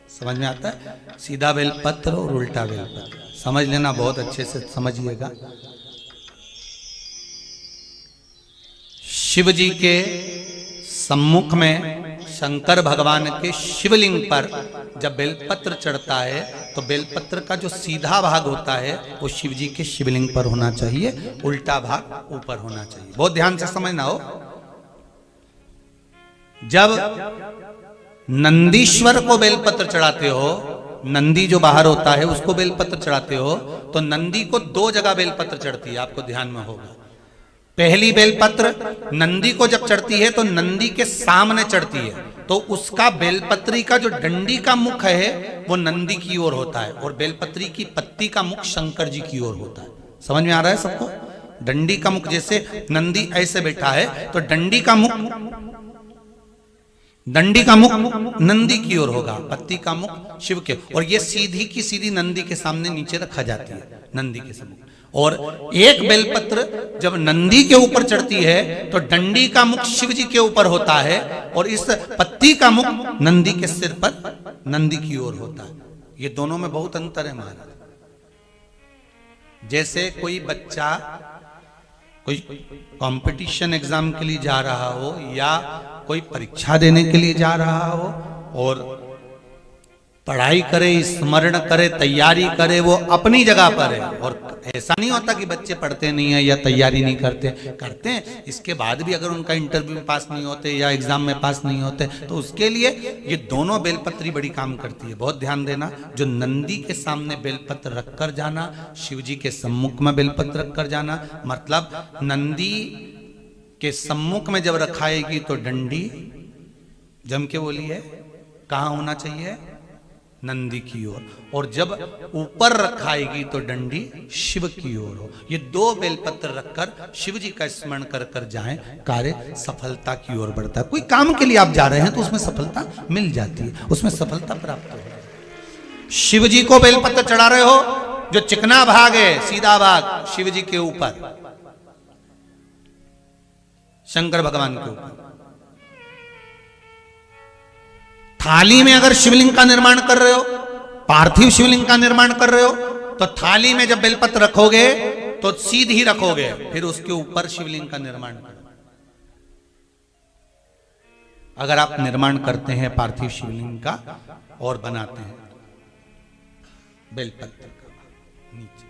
समझ में आता है? सीधा बेलपत्र और उल्टा बेलपत्र समझ लेना, बहुत अच्छे से समझिएगा। शिव जी के सम्मुख में शंकर भगवान के शिवलिंग पर जब बेलपत्र चढ़ता है तो बेलपत्र का जो सीधा भाग होता है वो शिव जी के शिवलिंग पर होना चाहिए, उल्टा भाग ऊपर होना चाहिए। बहुत ध्यान से समझना हो। जब नंदीश्वर को बेलपत्र चढ़ाते हो, नंदी जो बाहर होता है उसको बेलपत्र चढ़ाते हो, तो नंदी को दो जगह बेलपत्र चढ़ती है, आपको ध्यान में होगा। पहली बेलपत्र नंदी को जब चढ़ती है तो नंदी के सामने चढ़ती है, तो उसका बेलपत्री का जो डंडी का मुख है वो नंदी की ओर होता है और बेलपत्री की पत्ती का मुख शंकर जी की ओर होता है। समझ में आ रहा है सबको? डंडी का मुख, जैसे नंदी ऐसे बैठा है तो डंडी का मुख नंदी की ओर होगा, पत्ती का मुख शिव के, और ये सीधी की सीधी नंदी के सामने नीचे रखा जाती है, नंदी के सम्मुख। और एक बेलपत्र जब नंदी के ऊपर चढ़ती है तो डंडी का मुख शिव जी के ऊपर होता है और इस पत्ती का मुख नंदी के सिर पर नंदी की ओर होता है। ये दोनों में बहुत अंतर है महाराज। जैसे कोई बच्चा कोई कंपटीशन एग्जाम के लिए जा रहा हो या कोई परीक्षा देने के लिए जा रहा हो और पढ़ाई करे, स्मरण करे, तैयारी करे, वो अपनी जगह पर है। और ऐसा नहीं होता कि बच्चे पढ़ते नहीं है या तैयारी नहीं करते हैं। इसके बाद भी अगर उनका इंटरव्यू में पास नहीं होते या एग्जाम में पास नहीं होते तो उसके लिए ये दोनों बेलपत्री बड़ी काम करती है। बहुत ध्यान देना, जो नंदी के सामने बेलपत्र रखकर जाना, शिव जी के सम्मुख में बेलपत्र रखकर जाना, मतलब नंदी के सम्मुख में जब रखाएगी तो डंडी, जम के बोलिए, कहाँ होना चाहिए? नंदी की ओर। और जब ऊपर रखाएगी तो डंडी शिव की ओर हो। ये दो बेलपत्र रखकर शिव जी का स्मरण कर कर जाएं, कार्य सफलता की ओर बढ़ता है। कोई काम के लिए आप जा रहे हैं तो उसमें सफलता मिल जाती है, उसमें सफलता प्राप्त हो। शिव जी को बेलपत्र चढ़ा रहे हो, जो चिकना भाग है, सीधा भाग शिव जी के ऊपर, शंकर भगवान के ऊपर। थाली में अगर शिवलिंग का निर्माण कर रहे हो, पार्थिव शिवलिंग का निर्माण कर रहे हो, तो थाली में जब बेलपत्र रखोगे तो सीधी रखोगे, फिर उसके ऊपर शिवलिंग का निर्माण करो। अगर आप निर्माण करते हैं पार्थिव शिवलिंग का और बनाते हैं बेलपत्र का नीचे